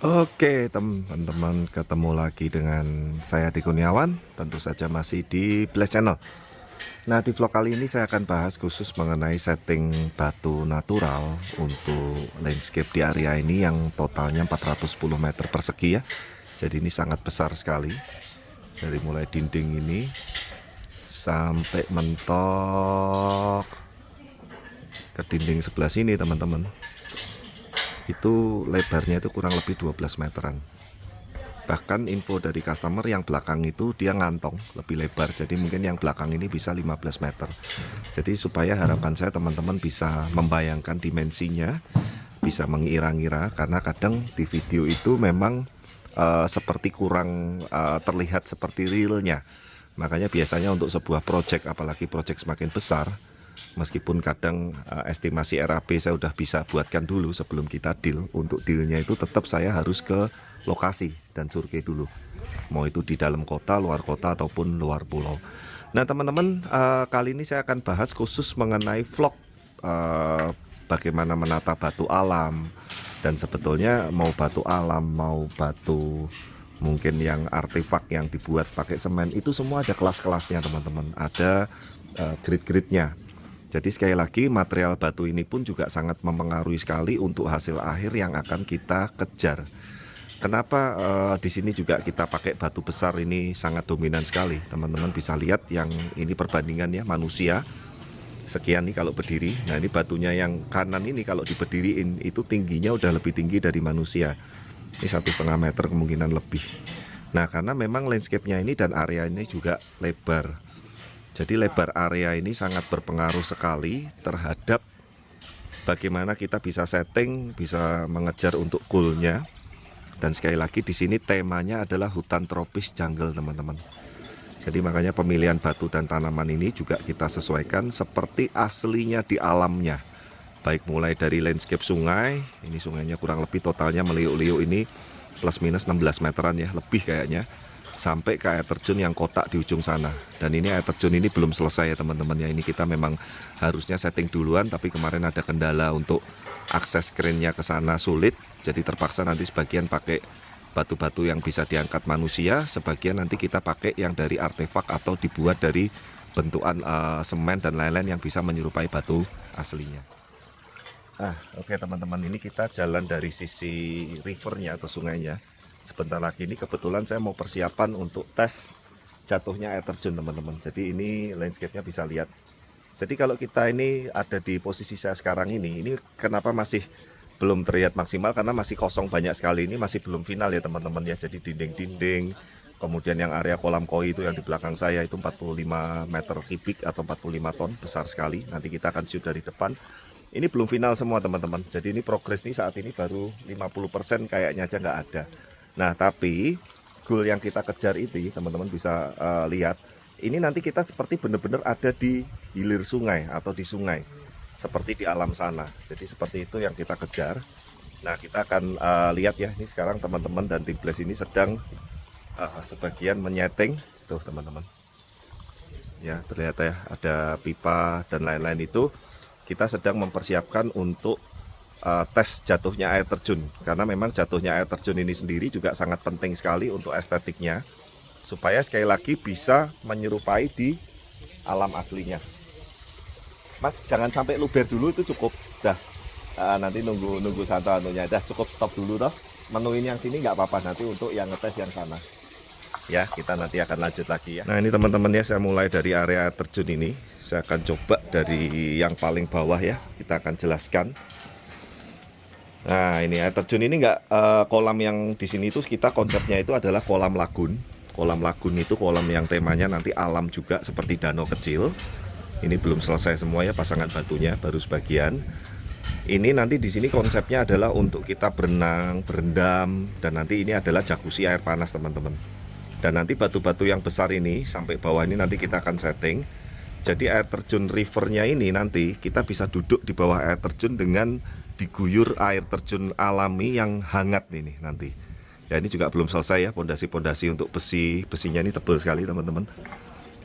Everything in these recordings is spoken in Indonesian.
Oke teman-teman, ketemu lagi dengan saya Adi Kurniawan, tentu saja masih di Blast Channel. Nah, di vlog kali ini saya akan bahas khusus mengenai setting batu natural untuk landscape di area ini yang totalnya 410 meter persegi ya. Jadi ini sangat besar sekali. Dari mulai dinding ini sampai mentok ke dinding sebelah sini teman-teman. Itu lebarnya itu kurang lebih 12 meteran. Bahkan info dari customer yang belakang itu dia ngantong lebih lebar, jadi mungkin yang belakang ini bisa 15 meter. Jadi supaya harapan saya teman-teman bisa membayangkan dimensinya, bisa mengira-ngira, karena kadang di video itu memang seperti kurang terlihat seperti realnya. Makanya biasanya untuk sebuah project, apalagi project semakin besar, meskipun kadang estimasi RAB saya udah bisa buatkan dulu sebelum kita deal, untuk dealnya itu tetap saya harus ke lokasi dan survei dulu, mau itu di dalam kota, luar kota, ataupun luar pulau. Nah teman-teman, kali ini saya akan bahas khusus mengenai vlog bagaimana menata batu alam. Dan sebetulnya mau batu alam, mau batu mungkin yang artefak yang dibuat pakai semen, itu semua ada kelas-kelasnya teman-teman, ada grade-grade-nya. Jadi sekali lagi, material batu ini pun juga sangat mempengaruhi sekali untuk hasil akhir yang akan kita kejar. Kenapa di sini juga kita pakai batu besar ini sangat dominan sekali. Teman-teman bisa lihat yang ini perbandingannya manusia. Sekian nih kalau berdiri. Nah ini batunya yang kanan ini kalau diberdiriin itu tingginya udah lebih tinggi dari manusia. Ini 1,5 meter kemungkinan lebih. Nah karena memang landscape-nya ini dan area ini juga lebar. Jadi lebar area ini sangat berpengaruh sekali terhadap bagaimana kita bisa setting, bisa mengejar untuk goalnya. Dan sekali lagi di sini temanya adalah hutan tropis jungle teman-teman. Jadi makanya pemilihan batu dan tanaman ini juga kita sesuaikan seperti aslinya di alamnya. Baik mulai dari landscape sungai, ini sungainya kurang lebih totalnya meliuk-liuk ini plus minus 16 meteran ya, lebih kayaknya. Sampai ke air terjun yang kotak di ujung sana. Dan ini air terjun ini belum selesai ya teman-teman ya. Ini kita memang harusnya setting duluan, tapi kemarin ada kendala untuk akses kerennya ke sana sulit. Jadi terpaksa nanti sebagian pakai batu-batu yang bisa diangkat manusia, sebagian nanti kita pakai yang dari artefak atau dibuat dari bentukan semen dan lain-lain yang bisa menyerupai batu aslinya. Oke teman-teman, ini kita jalan dari sisi rivernya atau sungainya. Sebentar lagi ini kebetulan saya mau persiapan untuk tes jatuhnya air terjun teman-teman. Jadi ini landscape-nya bisa lihat. Jadi kalau kita ini ada di posisi saya sekarang ini kenapa masih belum terlihat maksimal, karena masih kosong banyak sekali, ini masih belum final ya teman-teman ya. Jadi dinding-dinding, kemudian yang area kolam koi itu yang di belakang saya itu 45 meter kubik atau 45 ton, besar sekali. Nanti kita akan shoot dari depan. Ini belum final semua teman-teman. Jadi ini progres nih saat ini baru 50% kayaknya aja nggak ada. Nah tapi goal yang kita kejar itu teman-teman bisa lihat, ini nanti kita seperti benar-benar ada di hilir sungai atau di sungai, seperti di alam sana. Jadi seperti itu yang kita kejar. Nah kita akan lihat ya, ini sekarang teman-teman dan tim Blast ini sedang sebagian menyeting tuh teman-teman ya, terlihat ya ada pipa dan lain-lain. Itu kita sedang mempersiapkan untuk tes jatuhnya air terjun, karena memang jatuhnya air terjun ini sendiri juga sangat penting sekali untuk estetiknya, supaya sekali lagi bisa menyerupai di alam aslinya. Mas jangan sampai luber dulu, itu cukup dah. Nanti nunggu santai anunya dah, cukup stop dulu toh. Menuin yang sini nggak apa-apa, nanti untuk yang ngetes yang sana ya, kita nanti akan lanjut lagi ya. Nah ini teman-teman ya, saya mulai dari area terjun ini. Saya akan coba dari yang paling bawah ya, kita akan jelaskan. Nah ini air terjun ini nggak kolam yang di sini itu kita konsepnya itu adalah kolam lagun. Kolam lagun itu kolam yang temanya nanti alam juga, seperti danau kecil. Ini belum selesai semua ya, pasangan batunya baru sebagian. Ini nanti di sini konsepnya adalah untuk kita berenang, berendam, dan nanti ini adalah jacuzzi air panas teman-teman. Dan nanti batu-batu yang besar ini sampai bawah ini nanti kita akan setting. Jadi air terjun rivernya ini nanti kita bisa duduk di bawah air terjun dengan diguyur air terjun alami yang hangat ini nanti. Ya ini juga belum selesai ya, pondasi-pondasi untuk besinya ini tebal sekali teman-teman.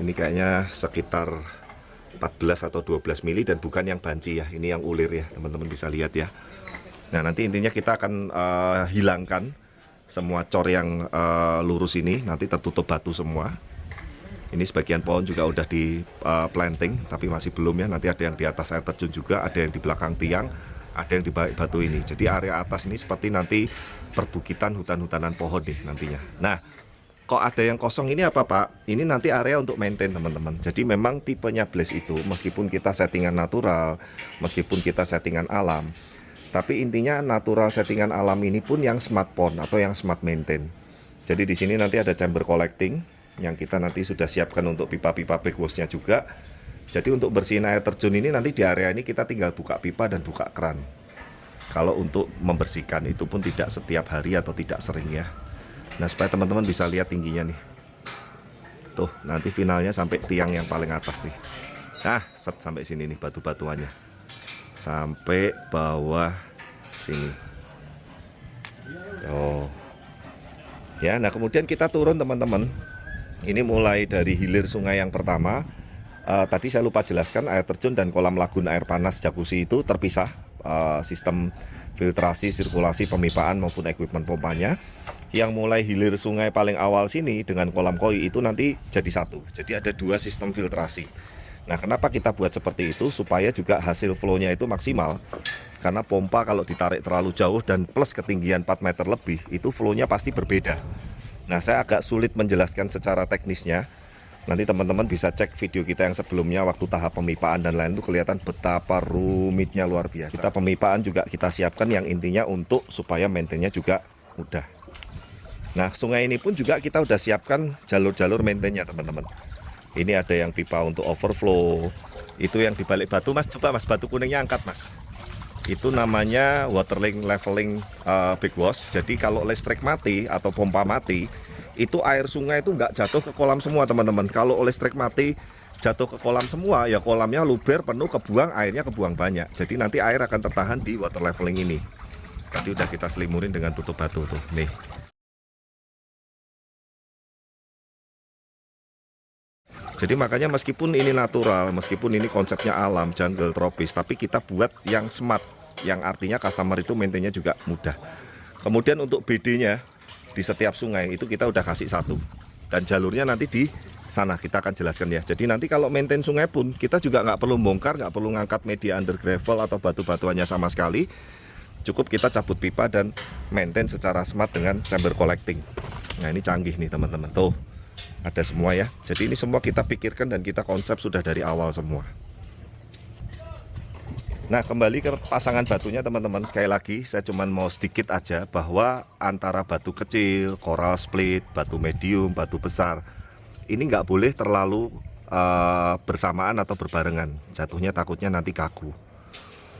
Ini kayaknya sekitar 14 atau 12 mili dan bukan yang banci ya, ini yang ulir ya, teman-teman bisa lihat ya. Nah nanti intinya kita akan hilangkan semua cor yang lurus ini nanti tertutup batu semua. Ini sebagian pohon juga udah di planting, tapi masih belum ya. Nanti ada yang di atas air terjun juga, ada yang di belakang tiang, ada yang di balik batu ini. Jadi area atas ini seperti nanti perbukitan hutan-hutanan pohon nih nantinya. Nah, kok ada yang kosong ini apa Pak? Ini nanti area untuk maintain teman-teman. Jadi memang tipenya Blaze itu meskipun kita settingan natural, meskipun kita settingan alam, tapi intinya natural settingan alam ini pun yang smart pond atau yang smart maintain. Jadi di sini nanti ada chamber collecting yang kita nanti sudah siapkan untuk pipa-pipa backwash-nya juga. Jadi untuk bersihin air terjun ini nanti di area ini kita tinggal buka pipa dan buka keran. Kalau untuk membersihkan itu pun tidak setiap hari atau tidak sering ya. Nah, supaya teman-teman bisa lihat tingginya nih. Tuh, nanti finalnya sampai tiang yang paling atas nih. Nah, set sampai sini nih batu-batuannya. Sampai bawah sini. Oh. Ya, nah kemudian kita turun teman-teman. Ini mulai dari hilir sungai yang pertama. Tadi saya lupa jelaskan, air terjun dan kolam lagun air panas jacuzzi itu terpisah. Sistem filtrasi, sirkulasi, pemipaan maupun equipment pompanya. Yang mulai hilir sungai paling awal sini dengan kolam koi itu nanti jadi satu. Jadi ada dua sistem filtrasi. Nah, kenapa kita buat seperti itu? Supaya juga hasil flow-nya itu maksimal. Karena pompa kalau ditarik terlalu jauh dan plus ketinggian 4 meter lebih, itu flow-nya pasti berbeda. Nah, saya agak sulit menjelaskan secara teknisnya. Nanti teman-teman bisa cek video kita yang sebelumnya waktu tahap pemipaan dan lain itu kelihatan betapa rumitnya luar biasa. Kita pemipaan juga kita siapkan yang intinya untuk supaya maintainnya juga mudah. Nah, sungai ini pun juga kita udah siapkan jalur-jalur maintainnya teman-teman. Ini ada yang pipa untuk overflow. Itu yang dibalik batu Mas, coba Mas, batu kuningnya angkat Mas. Itu namanya waterling leveling backwash. Jadi kalau listrik mati atau pompa mati, itu air sungai itu nggak jatuh ke kolam semua teman-teman. Kalau listrik mati jatuh ke kolam semua, ya kolamnya luber penuh, kebuang, airnya kebuang banyak. Jadi nanti air akan tertahan di water leveling ini. Tadi udah kita selimurin dengan tutup batu tuh, nih. Jadi makanya meskipun ini natural, meskipun ini konsepnya alam, jungle, tropis, tapi kita buat yang smart, yang artinya customer itu maintainnya juga mudah. Kemudian untuk BD-nya di setiap sungai itu kita udah kasih satu, dan jalurnya nanti di sana kita akan jelaskan ya. Jadi nanti kalau maintain sungai pun kita juga nggak perlu bongkar, nggak perlu ngangkat media under gravel atau batu-batuannya sama sekali. Cukup kita cabut pipa dan maintain secara smart dengan chamber collecting. Nah, ini canggih nih teman-teman, tuh ada semua ya. Jadi ini semua kita pikirkan dan kita konsep sudah dari awal semua. Nah, kembali ke pasangan batunya teman-teman. Sekali lagi saya cuma mau sedikit aja bahwa antara batu kecil, coral split, batu medium, batu besar, ini nggak boleh terlalu bersamaan atau berbarengan. Jatuhnya takutnya nanti kaku.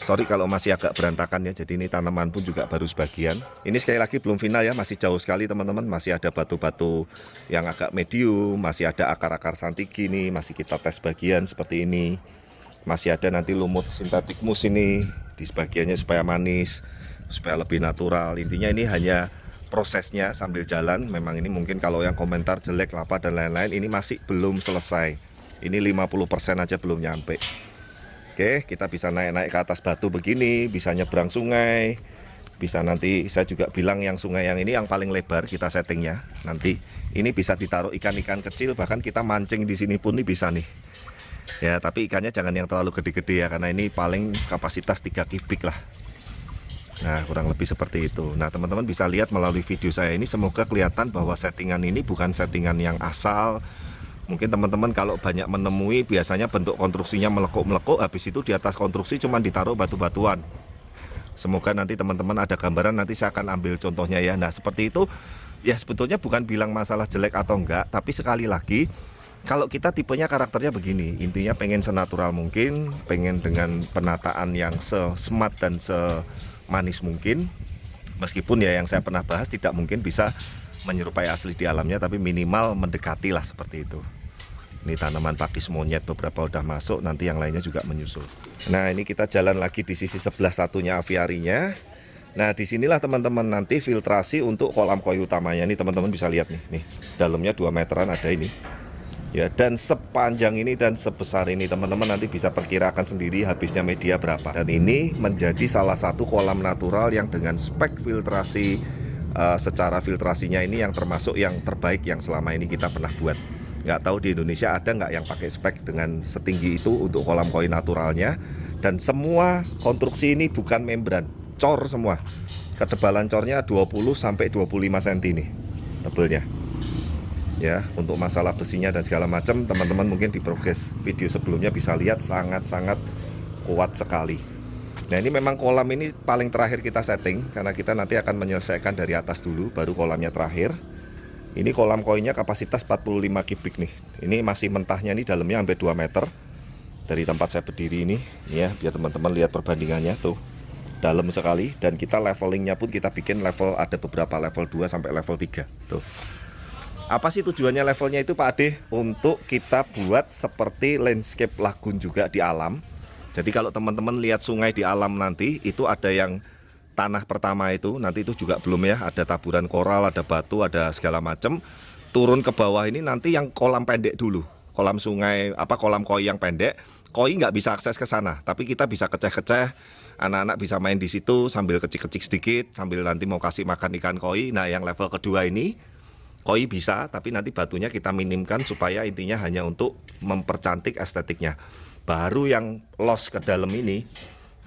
Sorry kalau masih agak berantakan ya. Jadi ini tanaman pun juga baru sebagian. Ini sekali lagi belum final ya, masih jauh sekali teman-teman. Masih ada batu-batu yang agak medium, masih ada akar-akar santiki nih, masih kita tes bagian seperti ini. Masih ada nanti lumut sintetik mus ini di sebagiannya supaya manis, supaya lebih natural. Intinya ini hanya prosesnya sambil jalan. Memang ini mungkin kalau yang komentar jelek, lapa dan lain-lain, ini masih belum selesai. Ini 50% aja belum nyampe. Oke, kita bisa naik-naik ke atas batu begini, bisa nyebrang sungai, bisa nanti saya juga bilang yang sungai yang ini yang paling lebar kita settingnya. Nanti ini bisa ditaruh ikan-ikan kecil, bahkan kita mancing di sini pun nih bisa nih. Ya, tapi ikannya jangan yang terlalu gede-gede ya, karena ini paling kapasitas 3 kubik lah. Nah, kurang lebih seperti itu. Nah, teman-teman bisa lihat melalui video saya ini, semoga kelihatan bahwa settingan ini bukan settingan yang asal. Mungkin teman-teman kalau banyak menemui biasanya bentuk konstruksinya melekuk-melekuk, habis itu di atas konstruksi cuma ditaruh batu-batuan. Semoga nanti teman-teman ada gambaran, nanti saya akan ambil contohnya ya. Nah, seperti itu ya, sebetulnya bukan bilang masalah jelek atau enggak, tapi sekali lagi kalau kita tipenya karakternya begini, intinya pengen senatural mungkin, pengen dengan penataan yang se-smart dan semanis mungkin. Meskipun ya yang saya pernah bahas tidak mungkin bisa menyerupai asli di alamnya, tapi minimal mendekati lah seperti itu. Ini tanaman pakis monyet beberapa udah masuk, nanti yang lainnya juga menyusul. Nah, ini kita jalan lagi di sisi sebelah satunya aviarinya. Nah, disinilah teman-teman nanti filtrasi untuk kolam koi utamanya. Ini teman-teman bisa lihat nih dalamnya 2 meteran ada ini. Ya, dan sepanjang ini dan sebesar ini teman-teman nanti bisa perkirakan sendiri habisnya media berapa. Dan ini menjadi salah satu kolam natural yang dengan spek filtrasi secara filtrasinya ini yang termasuk yang terbaik yang selama ini kita pernah buat. Nggak tahu di Indonesia ada nggak yang pakai spek dengan setinggi itu untuk kolam koi naturalnya. Dan semua konstruksi ini bukan membran, cor semua. Ketebalan cornya 20 sampai 25 cm nih tebelnya. Ya, untuk masalah besinya dan segala macam, teman-teman mungkin di progres video sebelumnya bisa lihat sangat-sangat kuat sekali. Nah, ini memang kolam ini paling terakhir kita setting karena kita nanti akan menyelesaikan dari atas dulu baru kolamnya terakhir. Ini kolam koinya kapasitas 45 kubik nih. Ini masih mentahnya nih, dalamnya sampai 2 meter. Dari tempat saya berdiri ini ya, biar teman-teman lihat perbandingannya tuh. Dalam sekali, dan kita levelingnya pun kita bikin level, ada beberapa level 2 sampai level 3 tuh. Apa sih tujuannya levelnya itu Pak Ade? Untuk kita buat seperti landscape lagun juga di alam. Jadi kalau teman-teman lihat sungai di alam nanti, itu ada yang tanah pertama itu, nanti itu juga belum ya, ada taburan koral, ada batu, ada segala macam. Turun ke bawah ini nanti yang kolam pendek dulu. Kolam sungai, kolam koi yang pendek. Koi nggak bisa akses ke sana, tapi kita bisa keceh-keceh. Anak-anak bisa main di situ sambil kecik-kecik sedikit, sambil nanti mau kasih makan ikan koi. Nah, yang level kedua ini, koi bisa, tapi nanti batunya kita minimkan supaya intinya hanya untuk mempercantik estetiknya. Baru yang los ke dalam ini,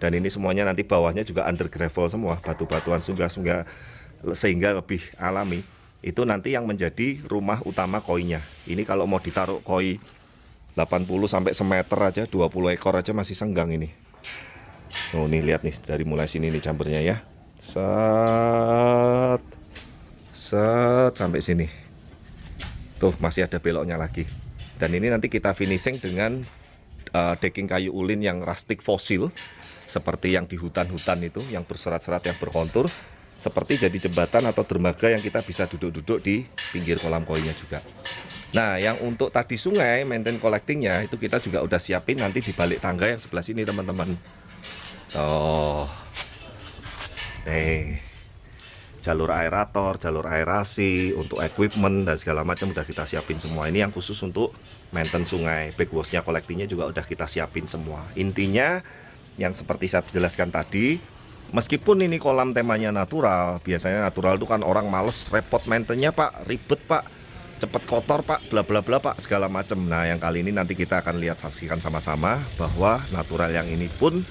dan ini semuanya nanti bawahnya juga under gravel semua, batu-batuan sehingga lebih alami. Itu nanti yang menjadi rumah utama koinya. Ini kalau mau ditaruh koi 80 sampai semeter aja, 20 ekor aja masih senggang ini. Oh, nih lihat nih dari mulai sini nih jumpernya ya. Set sampai sini. Tuh masih ada beloknya lagi. Dan ini nanti kita finishing dengan decking kayu ulin yang rustic fosil, seperti yang di hutan-hutan itu, yang berserat-serat, yang berkontur, seperti jadi jembatan atau dermaga yang kita bisa duduk-duduk di pinggir kolam koinya juga. Nah, yang untuk tadi sungai maintain collectingnya itu kita juga udah siapin nanti di balik tangga yang sebelah sini teman-teman. Oh, jalur aerator, jalur aerasi, untuk equipment dan segala macam udah kita siapin semua. Ini yang khusus untuk maintenance sungai. Backwash-nya, collectingnya juga udah kita siapin semua. Intinya yang seperti saya jelaskan tadi, meskipun ini kolam temanya natural, biasanya natural itu kan orang males, repot maintenance-nya Pak, ribet Pak, cepet kotor Pak, bla bla bla Pak, segala macam. Nah, yang kali ini nanti kita akan lihat, saksikan sama-sama bahwa natural yang ini pun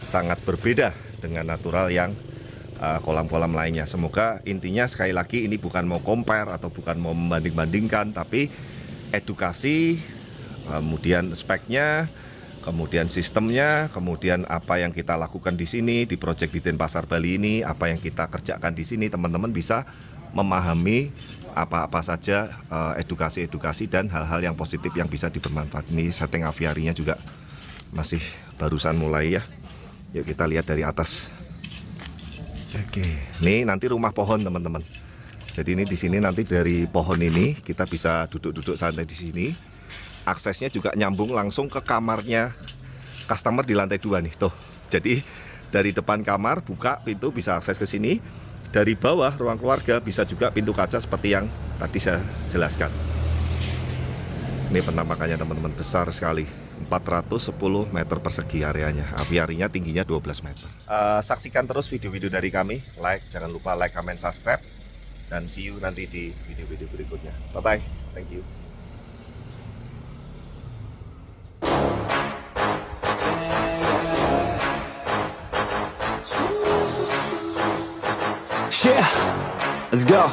sangat berbeda dengan natural yang kolam-kolam lainnya. Semoga intinya sekali lagi ini bukan mau compare atau bukan mau membanding-bandingkan, tapi edukasi, kemudian speknya, kemudian sistemnya, kemudian apa yang kita lakukan di sini di Project di Denpasar Bali ini, apa yang kita kerjakan di sini, teman-teman bisa memahami apa-apa saja edukasi-edukasi dan hal-hal yang positif yang bisa dibermanfaat. Ini setting aviarinya juga masih barusan mulai ya. Yuk kita lihat dari atas. Oke, ini nanti rumah pohon teman-teman. Jadi ini di sini nanti dari pohon ini kita bisa duduk-duduk santai di sini. Aksesnya juga nyambung langsung ke kamarnya customer di lantai 2 nih, tuh. Jadi dari depan kamar buka pintu bisa akses ke sini. Dari bawah ruang keluarga bisa juga pintu kaca seperti yang tadi saya jelaskan. Ini penampakannya teman-teman, besar sekali. 410 meter persegi areanya. Aviarinya tingginya 12 meter. Saksikan terus video-video dari kami. Like, jangan lupa like, comment, subscribe. Dan see you nanti di video-video berikutnya. Bye-bye. Thank you. Yeah, let's go.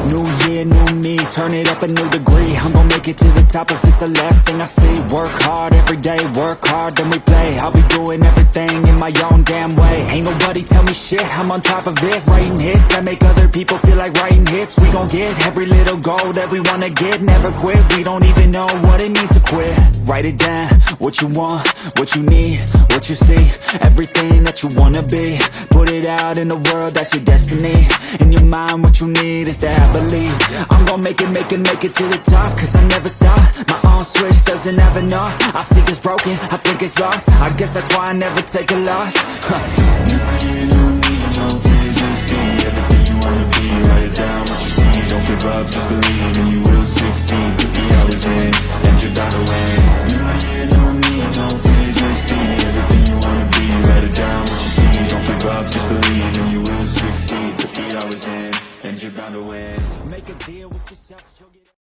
New year, new me, turn it up a new degree. I'm gon' make it to the top if it's the last thing I see. Work hard every day, work hard, then we play. I'll be doing everything in my own damn way. Ain't nobody tell me shit, I'm on top of it. Writing hits that make other people feel like writing hits. We gon' get every little goal that we wanna get. Never quit, we don't even know what it means to quit. Write it down, what you want, what you need, what you see. Everything that you wanna be. Put it out in the world, that's your destiny. In your mind, what you need is that believe. I'm gon' make it to the top. Cause I never stop, my own switch doesn't have enough. I think it's broken, I think it's lost. I guess that's why I never take a loss.